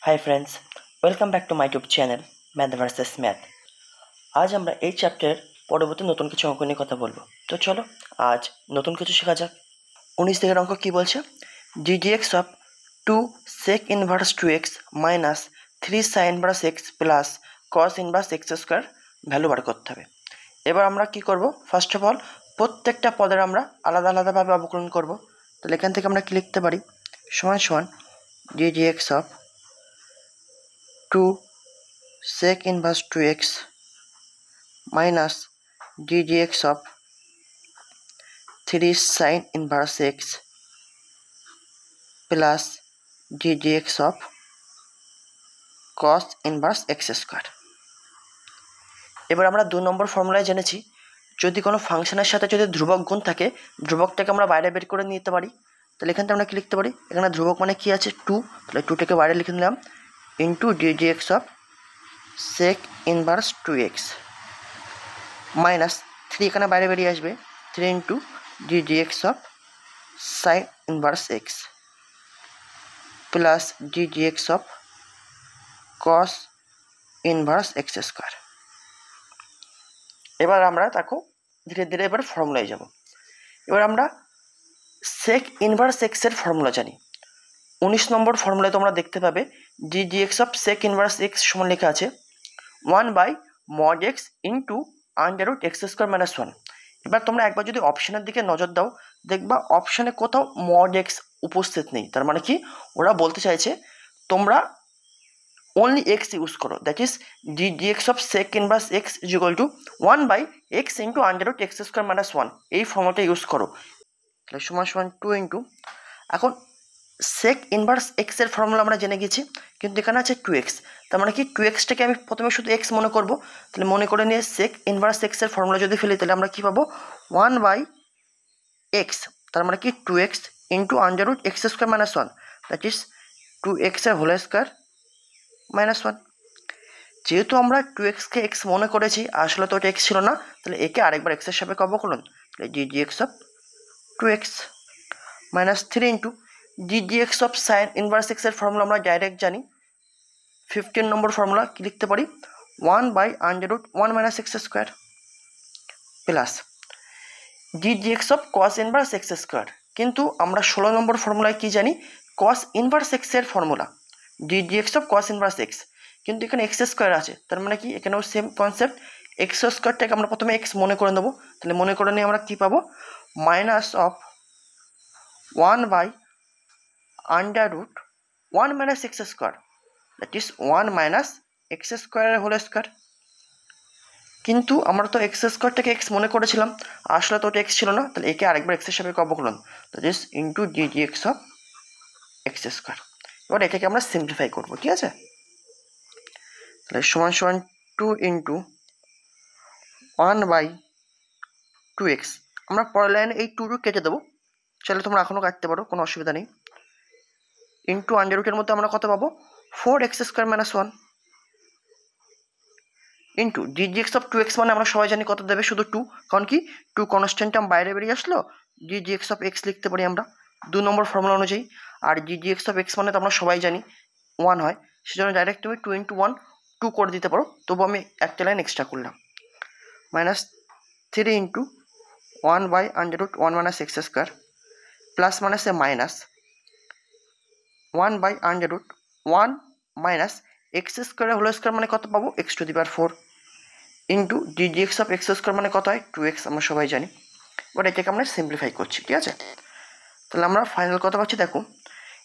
Hi friends, welcome back to my YouTube channel math versus math. আজ আমরা এই চ্যাপ্টারের পরবর্তী নতুন কিছু অঙ্ক নিয়ে কথা বলবো। তো চলো আজ নতুন কিছু শেখা যাক। 19 দিকের অঙ্ক কি বলছে? gdx of 2 sec inverse 2x minus 3 sin inverse x plus cos inverse x square value বার করতে হবে। এবার আমরা কি করব? ফার্স্ট অফ অল প্রত্যেকটা পদের আমরা আলাদা আলাদাভাবে অবকলন করব। তাহলে এখান থেকে আমরা কি লিখতে পারি? সমান সমান gdx of 2 sec inverse 2x minus ddx of 3 sin inverse x plus ddx of cos inverse x square। এবার আমরা 2 নম্বর ফর্মুলায় জেনেছি যদি কোনো ফাংশনের সাথে যদি ধ্রুবক গুণ থাকে ধ্রুবকটাকে আমরা বাইরে বের করে নিতে পারি। তাহলে এখান থেকে আমরা কি লিখতে পারি? এখানে ধ্রুবক মানে কি আছে? 2, তাহলে 2টাকে বাইরে লিখে নিলাম into ddx of sec inverse 2x minus 3 এখানে বাইরে বেরিয়ে আসবে 3 into ddx of sin inverse x plus ddx of cos inverse x square. এবার আমরা তাকে ধীরে ধীরে এবার ফর্মুলায় যাব। এবার আমরা sec ইনভার্স x এর ফর্মুলা জানি। 19 নম্বর ফর্মুলায় তোমরা দেখতে পাবে ddx of sec inverse x সমান লেখা আছে 1/mod x into under root x square minus 1। এবার তোমরা একবার যদি অপশনের দিকে নজর দাও দেখবা অপশনে কোথাও mod x উপস্থিত নেই। তার মানে কি ওরা বলতে চাইছে তোমরা only x ইউজ করো, that is ddx of sec inverse x is equal to 1/x into under root x square minus 1 এই ফর্মুলাটা ইউজ করো। তাহলে সমান সমান 2 ইন্টু এখন sec ইনভার্স x এর ফর্মুলা আমরা জেনে গেছি কিন্তু এখানে আছে 2x। তার মানে কি 2xটাকে আমি প্রথমে শুধু x মনে করব। তাহলে মনে করে নিয়ে sec ইনভার্স x এর ফর্মুলা যদি ফেলি তাহলে আমরা কি পাবো? 1/x, তার মানে কি 2x into under root x square minus 1 that is 2x এর হোল স্কোয়ার মাইনাস 1। যেহেতু আমরা 2xকে x মনে করেছি আসলে তো ওটা x ছিল না, তাহলে একে আরেকবার x এর সাপেক্ষে অবকলন, তাহলে ddx of 2x minus 3 into ddx of sin inverse x এর ফর্মুলা আমরা ডাইরেক্ট জানি। 15 নম্বর ফর্মুলা কি লিখতে পারি? 1/√1 minus x square plus ddx of cos inverse x square. কিন্তু আমরা 16 নম্বর ফর্মুলায় কি জানি? cos ইনভার্স x এর formula ddx of cos inverse x, কিন্তু এখানে x স্কোয়ার আছে তার মানে কি এখানেও সেম কনসেপ্ট x স্কোয়ারটাকে আমরা প্রথমে x মনে করে নেবো। তাহলে মনে করে নিয়ে আমরা কি পাবো? Minus of 1/√1 minus x square that is 1 minus x স্কোয়ারের হোল স্কোয়ার। কিন্তু আমরা তো x স্কোয়ারটাকে x মনে করেছিলাম আসলে তো ওটা x ছিল না, তাহলে একে আরেকবার x এর সাপেক্ষে অবকলন, that is into ddx of x square. এবার এটাকে আমরা সিম্পলিফাই করবো, ঠিক আছে? তাহলে সমান সমান 2 ইন্টু 1/2x। আমরা পরের লাইনে এই 2 কেটে দেবো, চাইলে তোমরা এখনও কাটতে পারো, কোনো অসুবিধা নেই। ইন্টু আন্ডার রুটের মধ্যে আমরা কত পাবো? 4x square minus 1 into ddx of 2x মানে আমরা সবাই জানি কত দেবে? শুধু 2, কারণ কি 2 কনস্ট্যান্ট টার্ম বাইরে বেরিয়ে আসলো, ddx অফ x লিখতে পারি আমরা 2 নম্বর ফর্মুলা অনুযায়ী। আর ddx অফ x মানে তো আমরা সবাই জানি 1 হয়, সেজন্য ডাইরেক্ট তুমি 2 ইন্টু 1 2 করে দিতে পারো, তবু আমি একটা লাইন এক্সট্রা করলাম। Minus 3 into 1/√1 minus x square plus মাইনাসে মাইনাস 1/√1 মাইনাস x স্কোয়ারের হোল স্কোয়ার মানে কত পাবো? x to the power 4 into ddx of x square মানে কত হয়? 2x আমরা সবাই জানি। এবার এটাকে আমরা সিম্পলিফাই করছি, ঠিক আছে? তাহলে আমরা ফাইনাল কত পাচ্ছি দেখো,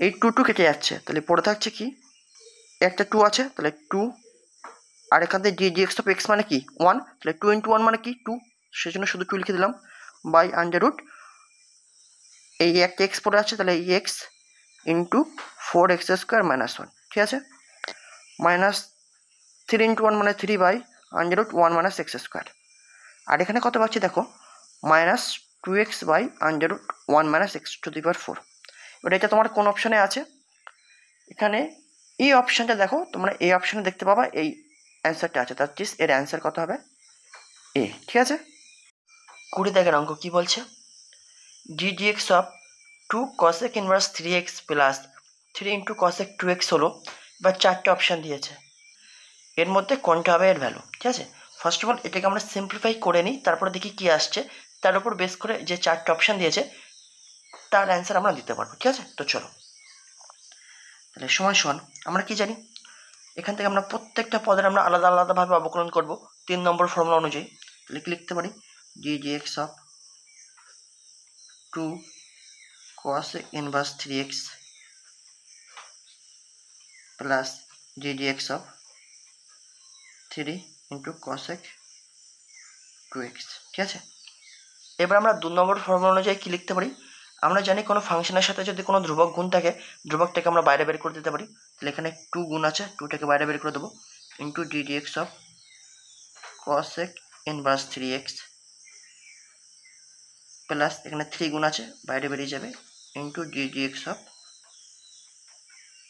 এই 2 কেটে যাচ্ছে, তাহলে পড়ে থাকছে কি একটা 2 আছে, তাহলে 2 আর এখান থেকে ddx অফ x মানে কি 1, তাহলে 2 ইন্টু 1 মানে কি 2, সেজন্য শুধু 2 লিখে দিলাম বাই আন্ডাররুট এই একটা x পড়ে আছে, তাহলে এই x into 4x square minus 1, ঠিক আছে? মাইনাস 3 ইন্টু 1 মানে 3/√1 মাইনাস x স্কোয়ার। আর এখানে কত পাচ্ছি দেখো? Minus 2x by under root 1 minus x to the power 4। এবার এটা তোমার কোন অপশানে আছে? এখানে এই অপশানটা দেখো, তোমরা এই অপশানে দেখতে পাবা এই অ্যান্সারটা আছে, তার চিজ এর অ্যান্সার কত হবে? এ, ঠিক আছে? 20 দাগের অঙ্ক কি বলছে? ddx of 2 cosec inverse 3x plus 3 into cosec 2x হলো বা 4টে অপশান দিয়েছে, এর মধ্যে কোনটা হবে এর ভ্যালু। ঠিক আছে, ফার্স্ট অফ অল এটাকে আমরা সিম্পলিফাই করে নিই, তারপরে দেখি কী আসছে, তার উপর বেস করে যে 4টে অপশান দিয়েছে তার অ্যান্সার আমরা দিতে পারবো। ঠিক আছে, তো চলো তাহলে সমান সমান আমরা কি জানি, এখান থেকে আমরা প্রত্যেকটা পদের আমরা আলাদা আলাদাভাবে অবকলন করব 3 নম্বর ফর্মুলা অনুযায়ী। তাহলে কি লিখতে পারি, dx of 2 cos inverse 3x plus ddx of 3 into cosec 2x। ঠিক আছে, এবার আমরা 2 নম্বর ফর্মুলা অনুযায়ী কি লিখতে পারি, আমরা জানি কোনো ফাংশনের সাথে যদি কোনো ধ্রুবক গুণ থাকে, ধ্রুবকটাকে আমরা বাইরে বের করে দিতে পারি। তাহলে এখানে 2 গুণ আছে, 2টাকে বাইরে বের করে দেবো, into ddx of cosec inverse 3x plus এখানে 3 গুণ আছে, বাইরে বেরিয়ে যাবে, into ddx of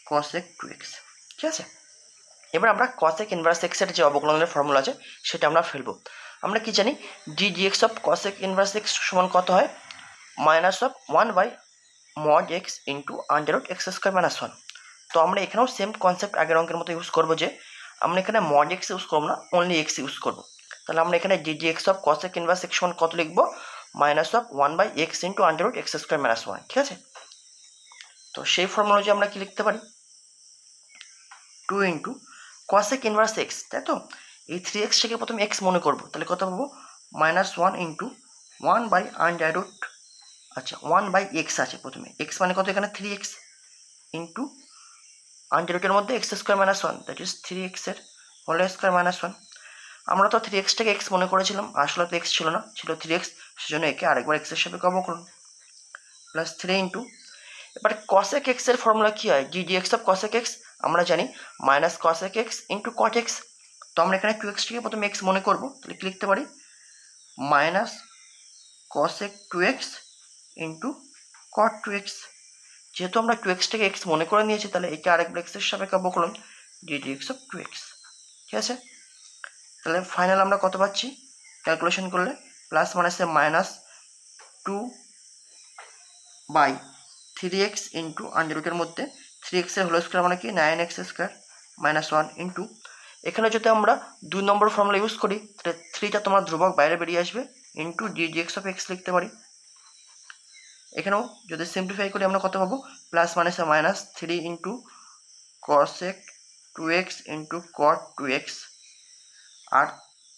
cosec 2x। ঠিক আছে, এবার আমরা cosec ইনভার্স x এর যে অবকলনের ফর্মুলা আছে সেটা আমরা ফেলবো। আমরা কি জানি, ddx of cosec inverse x সমান কত হয়, minus of 1/mod x into under root x square minus 1। তো আমরা এখানেও সেম কনসেপ্ট আগের অঙ্কের মতো ইউজ করবো, যে আমরা এখানে mod x ইউজ করবো না, অনলি x ইউজ করবো। তাহলে আমরা এখানে ddx of cosec inverse x সমান কত লিখবো, minus of 1/x into under root x square minus 1। ঠিক আছে, তো সেই ফর্মুলা অনুযায়ী আমরা কি লিখতে পারি, 2 ইন্টু cosec ইনভার্স x, তাই তো এই 3x থেকে প্রথমে x মনে করবো, তাহলে কত পাবো, মাইনাস 1 ইন্টু 1/√, আচ্ছা 1/x আছে প্রথমে, x মানে কত এখানে 3x ইন্টু আন্ডার রুটের মধ্যে x square minus 1, that is 3x এর হোল স্কোয়ার মাইনাস 1। আমরা তো 3x থেকে x মনে করেছিলাম, আসলে তো x ছিল না, ছিল 3x, সেজন্য একে আরেকবার x এর সাপেক্ষে অবকলন, প্লাস 3 ইন্টু, এবার cosec x এর ফর্মুলা কি হয়, ddx অফ cosec x আমরা জানি minus cosec x into cot x। তো আমরা এখানে 2x থেকে প্রথমে x মনে করবো, তাহলে কি লিখতে পারি, minus cosec 2x into cot 2x। যেহেতু আমরা 2x থেকে x মনে করে নিয়েছি, তাহলে একে আরেকবার x এর সাপেক্ষে অবকলন, ddx অফ 2x। ঠিক আছে, তাহলে ফাইনাল আমরা কত পাচ্ছি, ক্যালকুলেশন করলে প্লাস মাইনাসে মাইনাস 2/3x ইন্টু আন্ডার রুটের মধ্যে 3x এর হোল স্কোয়ার মানে কি 9x স্কোয়ার মাইনাস 1 ইন্টু, এখানে যদি আমরা 2 নম্বর ফর্মুলা ইউজ করি তাহলে 3টা তোমার ধ্রুবক বাইরে বেরিয়ে আসবে, ইন্টু ddx অফ x লিখতে পারি। এখানেও যদি সিম্পলিফাই করি আমরা কত পাবো, প্লাস মাইনাসে minus 3 into cosec 2x into cot 2x, আর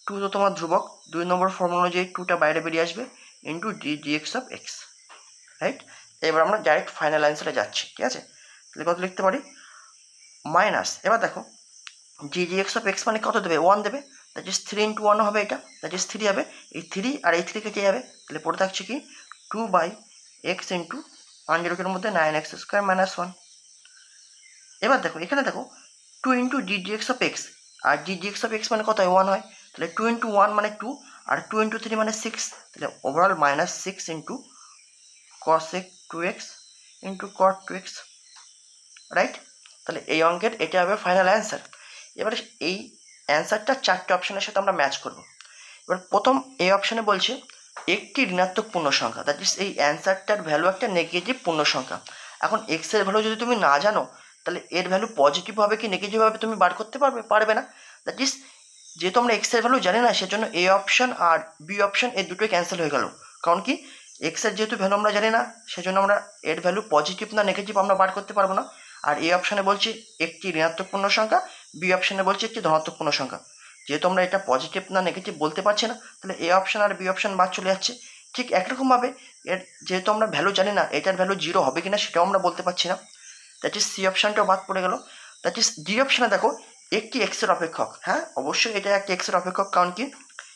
2 তো তোমার ধ্রুবক, 2 নম্বর ফর্মুলা অনুযায়ী 2টা বাইরে বেরিয়ে আসবে, into ddx of x। Right, এবার আমরা ডাইরেক্ট ফাইনাল অ্যান্সারে যাচ্ছি। ঠিক আছে, তাহলে কত লিখতে পারি, মাইনাস, এবার দেখো ddx অফ x মানে কত দেবে, 1 দেবে, দ্যাট ইজ 3 ইন্টু 1 হবে, এটা দ্যাট ইজ 3 হবে, এই 3 আর এই 3 কেটে যাবে, তাহলে পড়ে থাকছে কি 2/x ইন্টু আন্ডার রুটের মধ্যে 9x স্কোয়ার মাইনাস 1। এবার দেখো এখানে দেখো 2 ইন্টু ddx অফ x, আর ddx অফ x মানে কত হয়, 1 হয়, তাহলে 2 ইন্টু 1 মানে 2, আর 2 ইন্টু 3 মানে 6, তাহলে overall minus 6 into cosec 2x into cot 2x। Right, তাহলে এই অঙ্কের এটা হবে ফাইনাল অ্যান্সার। এবারে এই অ্যান্সারটা 4টে অপশনের সাথে আমরা ম্যাচ করব। এবার প্রথম এই অপশানে বলছে একটি ঋণাত্মক পূর্ণ সংখ্যা, দ্যাট ইজ এই অ্যান্সারটার ভ্যালু একটা নেগেটিভ পূর্ণ সংখ্যা। এখন এক্স এর ভ্যালু যদি তুমি না জানো, তাহলে এর ভ্যালু পজিটিভ হবে কি নেগেটিভ হবে তুমি বার করতে পারবে না। দ্যাট ইজ যেহেতু আমরা এক্স এর ভ্যালু জানি না, সেজন্য এ অপশন আর বি অপশন এই দুটোই ক্যান্সেল হয়ে গেল। কারণ কি, এক্স এর যেহেতু ভ্যালু আমরা জানি না, সেজন্য আমরা এর ভ্যালু পজিটিভ না নেগেটিভ আমরা বার করতে পারবো না। আর এই অপশানে বলছি একটি ঋণাত্মক পূর্ণ সংখ্যা, বি অপশানে বলছি একটি ধনাত্মক পূর্ণ সংখ্যা। যেহেতু আমরা এটা পজিটিভ না নেগেটিভ বলতে পারছি না, তাহলে এ অপশান আর বি অপশান বাদ চলে যাচ্ছে। ঠিক একরকমভাবে এর যেহেতু আমরা ভ্যালু জানি না, এটার ভ্যালু 0 হবে কিনা সেটাও আমরা বলতে পারছি না, দ্যাট ইজ সি অপশানটাও বাদ পড়ে গেল। দ্যাট ইজ ডি অপশানে দেখো একটি এক্সের অপেক্ষক, হ্যাঁ অবশ্যই এটা একটি এক্সের অপেক্ষক, কারণ কি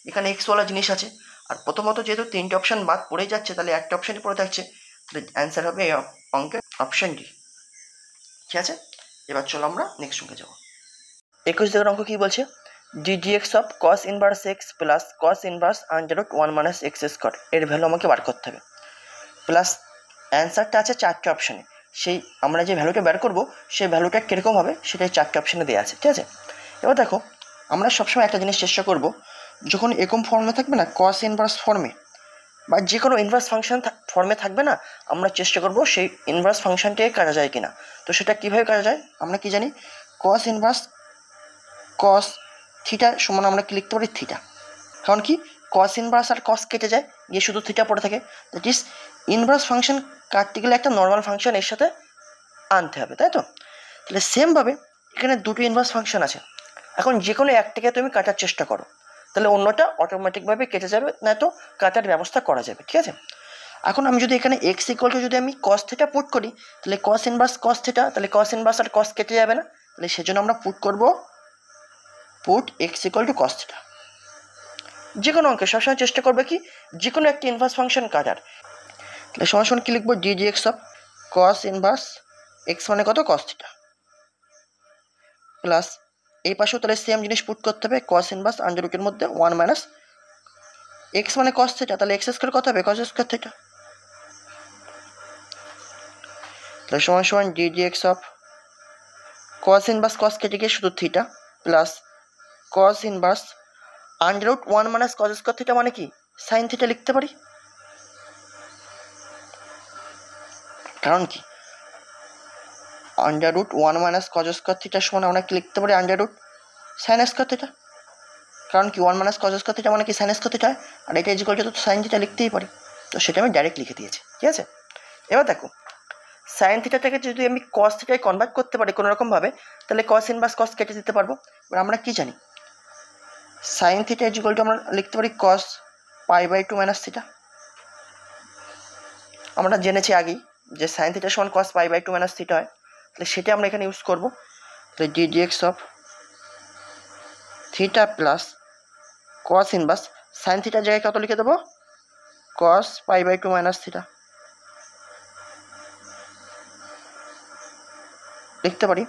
এখানে এক্সওয়ালা জিনিস আছে। আর প্রথমত যেহেতু 3টে অপশান বাদ পড়ে যাচ্ছে, তাহলে একটা অপশানই পড়ে থাকছে, তাহলে অ্যান্সার হবে এই অঙ্কের অপশান ডি। ঠিক আছে, এবার চলো আমরা নেক্সট অঙ্কে যাবো। 21 দাগের অঙ্ক কি বলছে, ddx of cos inverse x plus cos inverse under root 1 minus x square এর ভ্যালু আমাকে বার করতে হবে। প্লাস অ্যান্সারটা আছে 4টে অপশানে, সেই আমরা যে ভ্যালুটা বের করবো সেই ভ্যালুটা কীরকম হবে সেটাই 4টে অপশানে দেওয়া আছে। ঠিক আছে, এবার দেখো আমরা সবসময় একটা জিনিস চেষ্টা করব, যখন এরকম ফর্মে থাকবে না cos ইনভার্স ফর্মে বা যে কোনো ইনভার্স ফাংশন ফর্মে থাকবে না, আমরা চেষ্টা করব সেই ইনভার্স ফাংশনটাকে কাটা যায় কিনা। তো সেটা কীভাবে কাটা যায়, আমরা কি জানি কস ইনভার্স কস থিটা সমান আমরা কি লিখতে পারি থিটা, কারণ কি কস ইনভার্স আর কস কেটে যায়, গিয়ে শুধু থিটা পড়ে থাকে। দ্যাট ইজ ইনভার্স ফাংশন কাটতে গেলে একটা নর্মাল ফাংশন এর সাথে আনতে হবে, তাই তো? তাহলে সেমভাবে এখানে দুটো ইনভার্স ফাংশন আছে, এখন যে কোনো একটাকে তুমি কাটার চেষ্টা করো, তাহলে অন্যটা অটোমেটিকভাবে কেটে যাবে, নয়তো কাটার ব্যবস্থা করা যাবে, ঠিক আছে? এখন আমি যদি এখানে এক্স ইকুয়াল টু যদি আমি কস থিটা পুট করি, তাহলে কস ইনভার্স কস থিটা, তাহলে কস ইনভার্স আর কস কেটে যাবে না, তাহলে সেজন্য আমরা পুট করব put x equal to cos theta. যে কোনো অঙ্কে সবসময় চেষ্টা করবে কি যে কোনো একটা ইনভার্স ফাংশন কাটার। তাহলে সমান কি লিখবো, D x of cos inverse x মানে কত কস থিটা, প্লাস এই পাশেও তাহলে সেম জিনিস পুট করতে হবে, কস ইনভার্স আন্ডার রুটের মধ্যে 1 মাইনাস এক্স মানে কস থিটা, তাহলে এক্স স্কোয়ার কত হবে কস স্কোয়ার থিটা। তাহলে সমান d x of cos inverse cos কেটে গিয়ে শুধু theta, plus cos inverse under root 1 minus cos square theta মানে কি সাইন থিটা লিখতে পারি, কারণ কি under root 1 minus cos square থিটার সমান আমরা কি লিখতে পারি under root sine square theta, কারণ কি 1 মাইনাস কস স্কোয়ার থিটা মানে কি সাইন স্কোয়ার থিটা, আর এটা ইকুয়াল টু তো সাইন থিটা লিখতেই পারি, তো সেটা আমি ডাইরেক্ট লিখে দিয়েছি, ঠিক আছে? এবার দেখো সাইন থিটাটাকে যদি আমি কস থিটায় কনভার্ট করতে পারি কোনো রকমভাবে, তাহলে কস ইনভার্স কস কেটে দিতে পারবো। এবার আমরা কি জানি সাইন থিটা ইকুয়াল টু আমরা লিখতে পারি কস পাই বাই 2 মাইনাস থিটা, আমরা জেনেছি আগেই যে সাইন থিটা সমান কস পাই বাই 2 মাইনাস থিটা হয়, তাহলে সেটা আমরা এখানে ইউজ করবো। তাহলে D x of theta plus cos inverse sign থিটার জায়গায় কত লিখে দেবো কস পাই বাই 2 মাইনাস থিটা লিখতে পারি।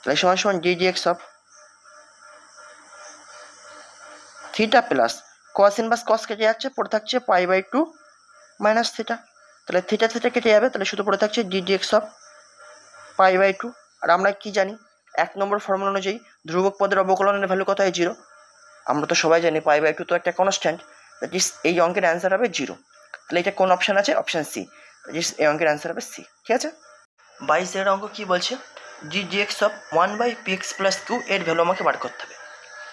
তাহলে সমান d x of theta plus cos inverse cos কেটে যাচ্ছে, পড়ে থাকছে পাই বাই 2 মাইনাস থিটা, তাহলে থিটা থিটা কেটে যাবে, তাহলে শুধু পড়ে থাকছে d x of pi by 2। আর আমরা কি জানি 1 নম্বর ফর্মুলা অনুযায়ী ধ্রুবক পদের অবকলনের ভ্যালু কত হয় 0, আমরা তো সবাই জানি পাই বাই 2 তো একটা কনস্ট্যান্ট, দ্যাট ইজ এই অঙ্কের অ্যান্সার হবে 0। তাহলে এটা কোন অপশান আছে অপশান সি, দ্যাট ইজ এই অঙ্কের অ্যান্সার হবে সি, ঠিক আছে? 22 অঙ্ক কি বলছে d x of 1 by p x plus q এর ভ্যালু আমাকে বার করতে হবে।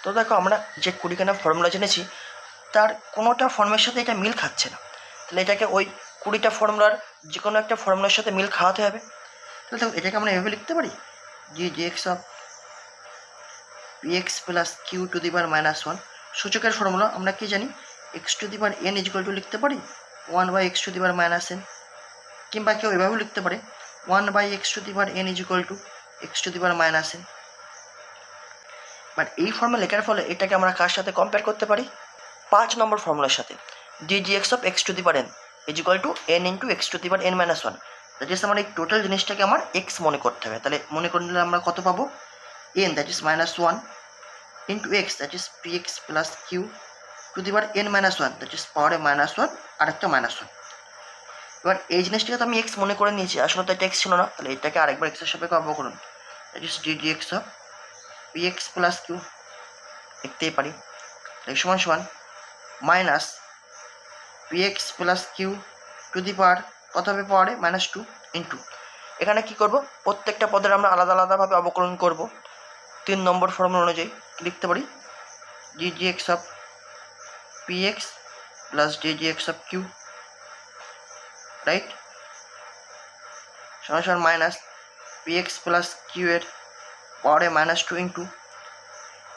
তো দেখো আমরা যে 20খানা ফর্মুলা জেনেছি তার কোনোটা ফর্মের সাথে এটা মিল খাচ্ছে না, তাহলে এটাকে ওই 20টা ফর্মুলার যে কোনো একটা ফর্মুলার সাথে মিল খাওয়াতে হবে। তাহলে দেখো এটাকে আমরা এভাবে লিখতে পারি d x of p x plus q to the power -1, সূচকের ফর্মুলা আমরা কি জানি x to the power n equal to লিখতে পারি 1 by x to the power -n, কিংবা কেউ এভাবেও লিখতে পারে 1 by x to the power n equal to x to the power -n। But এই ফর্মুলা লেখার ফলে এটাকে আমরা কার সাথে কম্পেয়ার করতে পারি 5 নম্বর ফর্মুলার সাথে, D x of x to the power n equal two n into x to the power n -1, that is আমার এই টোটাল জিনিসটাকে আমার এক্স মনে করতে হবে। তাহলে মনে করে নিলে আমরা কত পাবো n that is -1 into x that is p x plus q to the power n -1, that is পাওয়ারে -1 আর একটা -1। এবার এই জিনিসটাকে তো আমি এক্স মনে করে নিয়েছি, আসলে তো এটা এক্স ছিল না, তাহলে এটাকে আরেকবার এক্সের সাপেক্ষে অবকলন, that is d x of p x plus q লিখতেই পারি, সমান minus p x plus q to the power কত হবে পাওয়ারে -2 ইন্টু এখানে কী করবো প্রত্যেকটা পদের আমরা আলাদা আলাদাভাবে অবকলন করব। 3 নম্বর ফর্মুলা অনুযায়ী লিখতে পারি d x of p x plus d x of q, right, সমান minus p x plus q এর পাওয়ারে -2 ইন্টু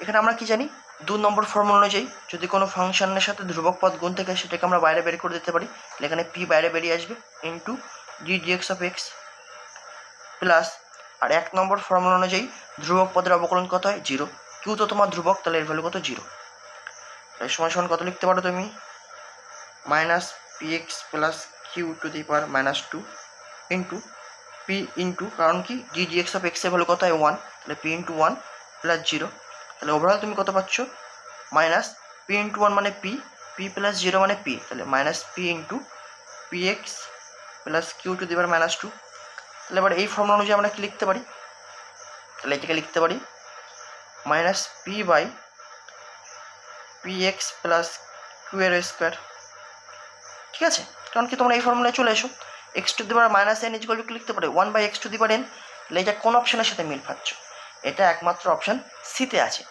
এখানে আমরা কি জানি 2 নম্বর ফর্মুলা অনুযায়ী যদি কোনো ফাংশনের সাথে ধ্রুবক পদ গুণ থাকে সেটাকে আমরা বাইরে বের করে দিতে পারি, এখানে পি বাইরে বেরিয়ে আসবে into d x of x plus আর 1 নম্বর ফর্মুলা অনুযায়ী ধ্রুবক পদের অবকলন কত হয় 0, কিউ তো তোমার ধ্রুবক, তাহলে এর ভ্যালু কত 0, তাহলে সমান কত লিখতে পারো তুমি minus p x plus q to the power -2 into p into কারণ কি ডি এক্স অফ এক্স এর ভ্যালু কত হয় 1, তাহলে পি ইন্টু 1 প্লাস 0, তাহলে ওভারঅল তুমি কত পাচ্ছ মাইনাস পি ইন্টু 1 মানে পি, পি প্লাস 0 মানে পি, তাহলে minus p into p x plus q to the power -2। তাহলে এবার এই ফর্মুলা অনুযায়ী আমরা কি লিখতে পারি, তাহলে এটাকে লিখতে পারি minus p by p x plus q এর স্কোয়ার, ঠিক আছে? কারণ কি তোমরা এই ফর্মুলায় চলে এসো x to the power -n equal to লিখতে পারে 1 by x to the power n, তাহলে এটা কোন অপশনের সাথে মিল পাচ্ছ এটা একমাত্র অপশান সিতে আছে।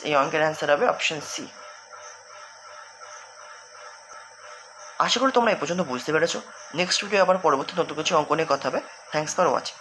এই অঙ্কের অ্যান্সার হবে অপশান সি। আশা করি তোমরা এই পর্যন্ত বুঝতে পেরেছো। নেক্সট ভিডিও আবার পরবর্তী নতুন কিছু অঙ্ক নিয়ে কথা হবে। Thanks for watching.